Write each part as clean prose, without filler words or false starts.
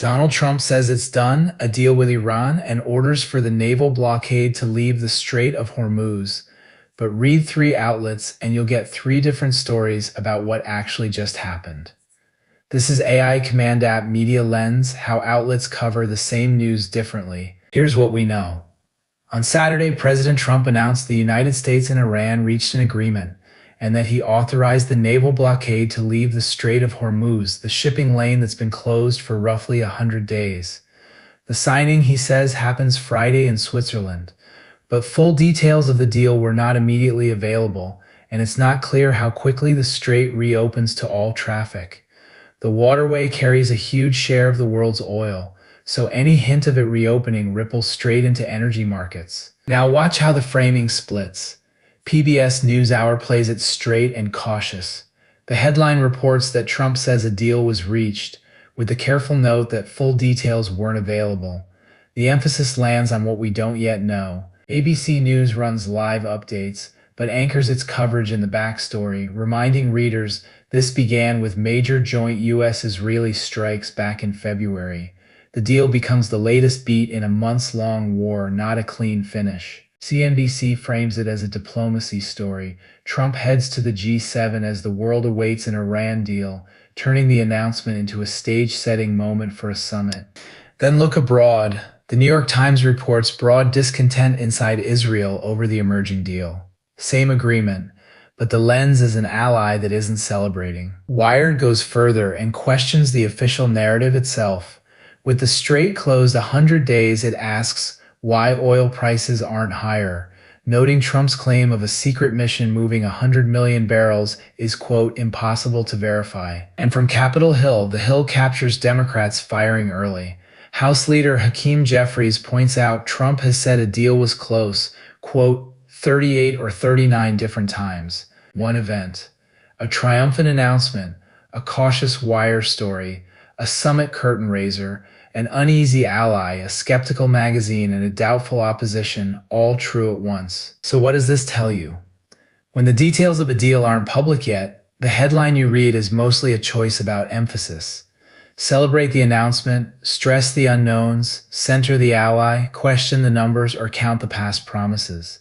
Donald Trump says it's done, a deal with Iran, and orders for the naval blockade to leave the Strait of Hormuz. But read three outlets and you'll get three different stories about what actually just happened. This is AI Command App Media Lens, how outlets cover the same news differently. Here's what we know. On Saturday, President Trump announced the United States and Iran reached an agreement, and that he authorized the naval blockade to leave the Strait of Hormuz, the shipping lane that's been closed for roughly 100 days. The signing, he says, happens Friday in Switzerland. But full details of the deal were not immediately available, and it's not clear how quickly the strait reopens to all traffic. The waterway carries a huge share of the world's oil, so any hint of it reopening ripples straight into energy markets. Now watch how the framing splits. PBS NewsHour plays it straight and cautious. The headline reports that Trump says a deal was reached, with the careful note that full details weren't available. The emphasis lands on what we don't yet know. ABC News runs live updates, but anchors its coverage in the backstory, reminding readers this began with major joint U.S.-Israeli strikes back in February. The deal becomes the latest beat in a months-long war, not a clean finish. CNBC frames it as a diplomacy story. Trump heads to the G7 as the world awaits an Iran deal, turning the announcement into a stage-setting moment for a summit. Then look abroad. The New York Times reports broad discontent inside Israel over the emerging deal. Same agreement, but the lens is an ally that isn't celebrating. Wired goes further and questions the official narrative itself. With the strait closed 100 days, it asks why oil prices aren't higher, noting Trump's claim of a secret mission moving 100 million barrels is, quote, impossible to verify. And from Capitol Hill, the Hill captures Democrats firing early. House Leader Hakeem Jeffries points out Trump has said a deal was close, quote, 38 or 39 different times. One event, a triumphant announcement, a cautious wire story, a summit curtain raiser, an uneasy ally, a skeptical magazine, and a doubtful opposition, all true at once. So what does this tell you? When the details of a deal aren't public yet, the headline you read is mostly a choice about emphasis. Celebrate the announcement, stress the unknowns, center the ally, question the numbers, or count the past promises.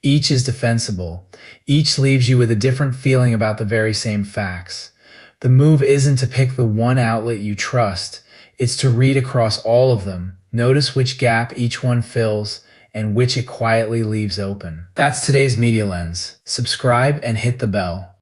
Each is defensible. Each leaves you with a different feeling about the very same facts. The move isn't to pick the one outlet you trust. It's to read across all of them, notice which gap each one fills, and which it quietly leaves open. That's today's Media Lens. Subscribe and hit the bell.